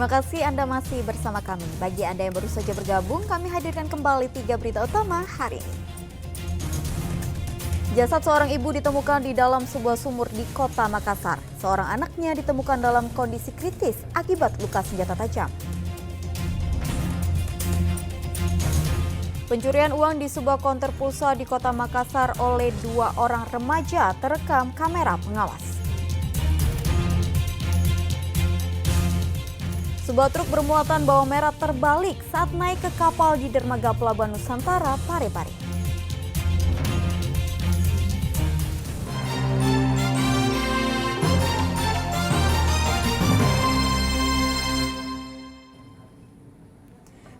Terima kasih Anda masih bersama kami. Bagi Anda yang baru saja bergabung, kami hadirkan kembali 3 berita utama hari ini. Jasad seorang ibu ditemukan di dalam sebuah sumur di Kota Makassar. Seorang anaknya ditemukan dalam kondisi kritis akibat luka senjata tajam. Pencurian uang di sebuah konter pulsa di Kota Makassar oleh 2 orang remaja terekam kamera pengawas. Sebuah truk bermuatan bawang merah terbalik saat naik ke kapal di dermaga Pelabuhan Nusantara, Parepare.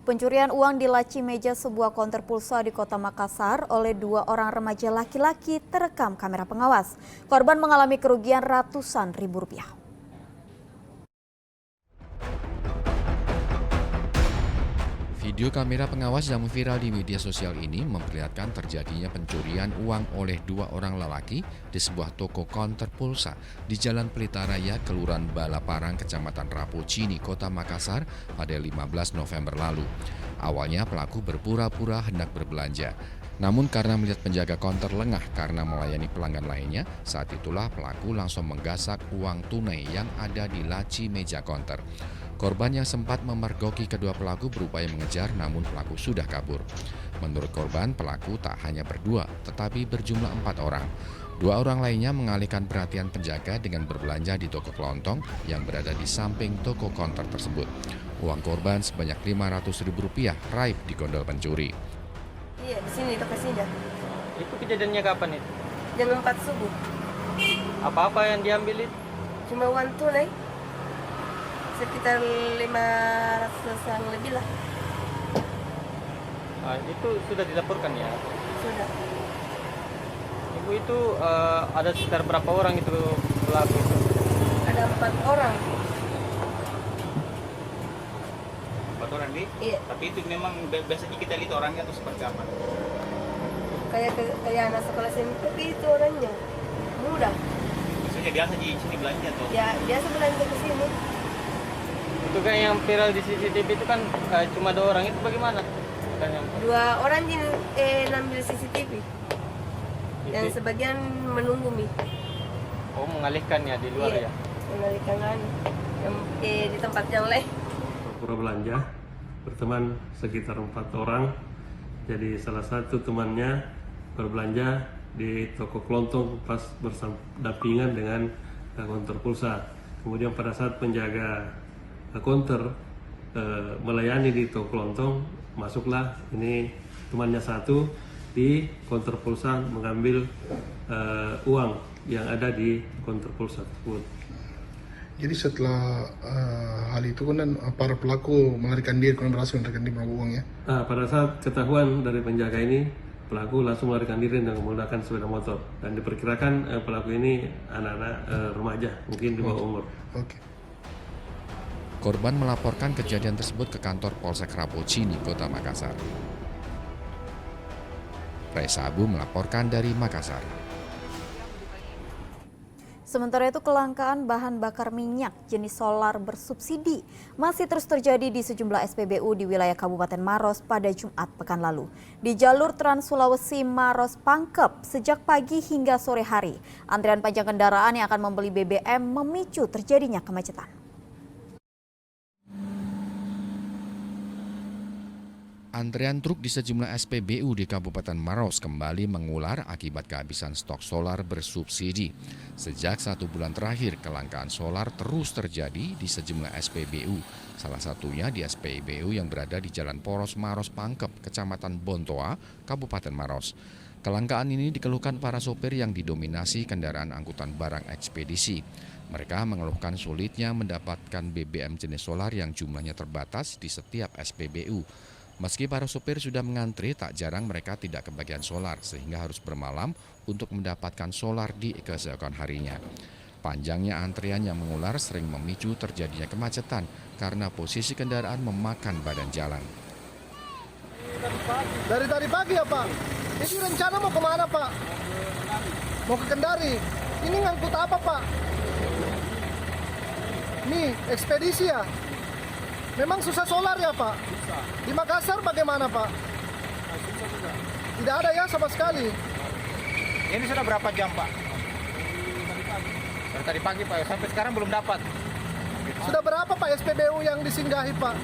Pencurian uang di laci meja sebuah konter pulsa di Kota Makassar oleh 2 orang remaja laki-laki terekam kamera pengawas. Korban mengalami kerugian ratusan ribu rupiah. Video kamera pengawas yang viral di media sosial ini memperlihatkan terjadinya pencurian uang oleh 2 orang lelaki di sebuah toko konter pulsa di Jalan Pelita Raya, Kelurahan Balaparang, Kecamatan Rapocini, Kota Makassar pada 15 November lalu. Awalnya pelaku berpura-pura hendak berbelanja. Namun karena melihat penjaga konter lengah karena melayani pelanggan lainnya, saat itulah pelaku langsung menggasak uang tunai yang ada di laci meja konter. Korban yang sempat memergoki kedua pelaku berupaya mengejar, namun pelaku sudah kabur. Menurut korban, pelaku tak hanya berdua, tetapi berjumlah 4 orang. 2 orang lainnya mengalihkan perhatian penjaga dengan berbelanja di toko kelontong yang berada di samping toko konter tersebut. Uang korban sebanyak Rp500.000 raib di gondol pencuri. Iya, di sini lokasinya. Itu kejadiannya kapan itu? Jam 4 subuh. Apa-apa yang diambil itu? Cuma uang tunai. Sekitar 500-an lebih lah. Itu sudah dilaporkan ya? Sudah. Ibu itu ada sekitar berapa orang itu pelaku itu? Ada 4 orang. 4 orang nih? Iya. Tapi itu memang biasanya kita lihat orangnya tuh seperti apa? Kayak anak sekolah sini, tapi itu orangnya muda. Maksudnya biasa di sini belanja tuh? Ya, biasa belanja ke sini. Itu kan yang viral di CCTV itu kan cuma 2 orang, itu bagaimana? Kan yang 2 orang ngambil CCTV. Yang sebagian menunggu mi. Oh, mengalihkan ya di luar Iya, ya? mengalihkan yang di tempat yang lain. Pura belanja berteman sekitar 4 orang. Jadi salah satu temannya berbelanja di toko kelontong pas berdampingan dengan konter pulsa. Kemudian pada saat penjaga konter melayani di toko kelontong, masuklah ini temannya satu di konter pulsa mengambil uang yang ada di konter pulsa tersebut. Jadi setelah hal itu kan para pelaku melarikan diri, kemudian berhasil melarikan diri mengambil uangnya. Pada saat ketahuan dari penjaga ini, pelaku langsung melarikan diri dengan menggunakan sepeda motor. Dan diperkirakan pelaku ini anak-anak remaja, mungkin di bawah umur. Oke. Korban melaporkan kejadian tersebut ke kantor Polsek Rapocini, Kota Makassar. Reza Abu melaporkan dari Makassar. Sementara itu kelangkaan bahan bakar minyak jenis solar bersubsidi masih terus terjadi di sejumlah SPBU di wilayah Kabupaten Maros pada Jumat pekan lalu. Di jalur Trans Sulawesi Maros Pangkep sejak pagi hingga sore hari, antrian panjang kendaraan yang akan membeli BBM memicu terjadinya kemacetan. Antrean truk di sejumlah SPBU di Kabupaten Maros kembali mengular akibat kehabisan stok solar bersubsidi. Sejak 1 bulan terakhir, kelangkaan solar terus terjadi di sejumlah SPBU. Salah satunya di SPBU yang berada di Jalan Poros Maros Pangkep, Kecamatan Bontoa, Kabupaten Maros. Kelangkaan ini dikeluhkan para sopir yang didominasi kendaraan angkutan barang ekspedisi. Mereka mengeluhkan sulitnya mendapatkan BBM jenis solar yang jumlahnya terbatas di setiap SPBU. Meski para sopir sudah mengantri, tak jarang mereka tidak kebagian solar sehingga harus bermalam untuk mendapatkan solar di keesokan harinya. Panjangnya antrian yang mengular sering memicu terjadinya kemacetan karena posisi kendaraan memakan badan jalan. Dari tadi pagi ya Pak? Ini rencana mau kemana Pak? Mau ke Kendari. Ini ngangkut apa Pak? Nih, ekspedisi ya? Memang susah solar ya Pak? Di Makassar bagaimana Pak? Tidak ada ya sama sekali. Ini sudah berapa jam Pak? Dari tadi pagi Pak, sampai sekarang belum dapat. Sudah berapa Pak SPBU yang disinggahi Pak?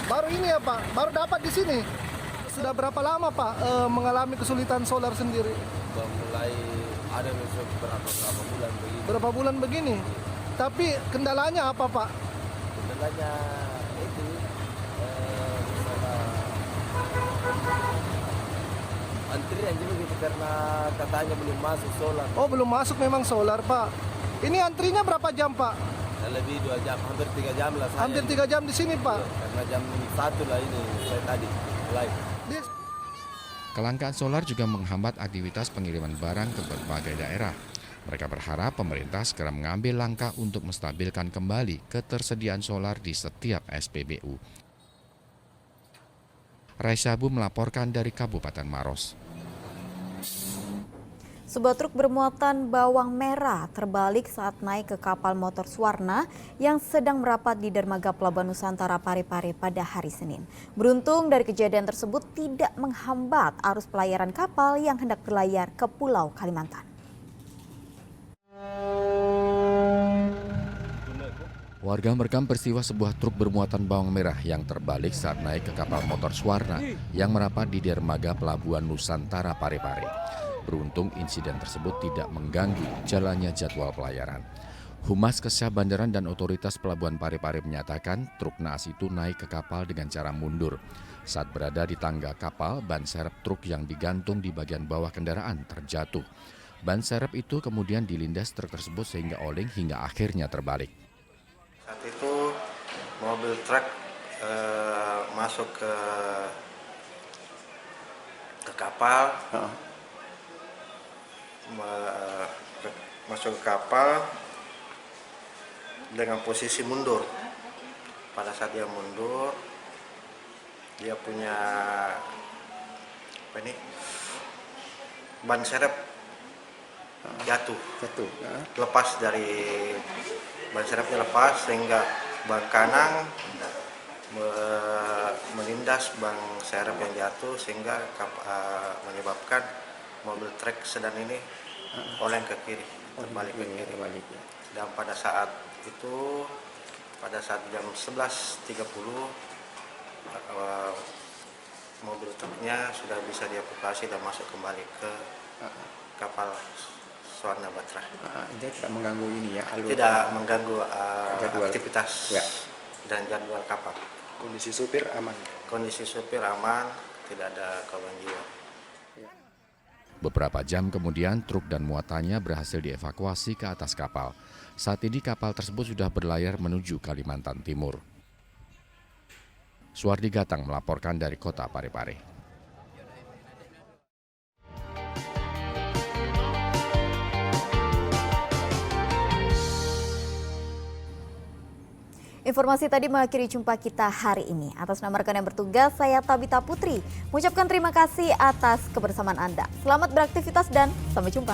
Baru ini ya Pak, baru dapat di sini. Sudah berapa lama Pak mengalami kesulitan solar sendiri? Mulai ada berapa bulan begini. Berapa bulan begini? Tapi kendalanya apa Pak? Kendalanya itu masalah antrian juga gitu karena katanya belum masuk solar. Oh belum masuk memang solar Pak. Ini antrinya berapa jam Pak? Lebih 2 jam, hampir 3 jam lah saya. Hampir 3 jam di sini Pak. Karena jam 1 lah ini saya tadi mulai. Kelangkaan solar juga menghambat aktivitas pengiriman barang ke berbagai daerah. Mereka berharap pemerintah segera mengambil langkah untuk menstabilkan kembali ketersediaan solar di setiap SPBU. Raisabu melaporkan dari Kabupaten Maros. Sebuah truk bermuatan bawang merah terbalik saat naik ke kapal motor Swarna yang sedang merapat di dermaga Pelabuhan Nusantara Parepare pada hari Senin. Beruntung dari kejadian tersebut tidak menghambat arus pelayaran kapal yang hendak berlayar ke Pulau Kalimantan. Warga merekam peristiwa sebuah truk bermuatan bawang merah yang terbalik saat naik ke kapal motor Swarna yang merapat di dermaga Pelabuhan Nusantara Parepare. Beruntung insiden tersebut tidak mengganggu jalannya jadwal pelayaran. Humas Kesyah Bandaran dan Otoritas Pelabuhan Parepare menyatakan truk naas itu naik ke kapal dengan cara mundur. Saat berada di tangga kapal, ban serep truk yang digantung di bagian bawah kendaraan terjatuh. Ban serep itu kemudian dilindas truk tersebut sehingga oleng hingga akhirnya terbalik. Saat itu mobil truk masuk ke kapal. Masuk ke kapal dengan posisi mundur. Pada saat dia mundur, dia punya ban serep jatuh. Lepas dari ban serepnya lepas sehingga ban kanan melindas ban serep yang jatuh sehingga menyebabkan mobil truk sedan ini oleng ke kiri, terbalik ke kiri. Dan pada saat itu, pada saat jam 11.30, mobil truknya sudah bisa dievakuasi dan masuk kembali ke kapal Swarna Batra. Jadi tidak mengganggu ini ya? Tidak mengganggu aktivitas dan jadwal kapal. Kondisi supir aman? Kondisi supir aman, tidak ada korban jiwa. Beberapa jam kemudian truk dan muatannya berhasil dievakuasi ke atas kapal. Saat ini kapal tersebut sudah berlayar menuju Kalimantan Timur. Suardi Gatang melaporkan dari Kota Parepare. Informasi tadi mengakhiri jumpa kita hari ini. Atas nama rekan yang bertugas, saya Tabita Putri mengucapkan terima kasih atas kebersamaan Anda. Selamat beraktivitas dan sampai jumpa.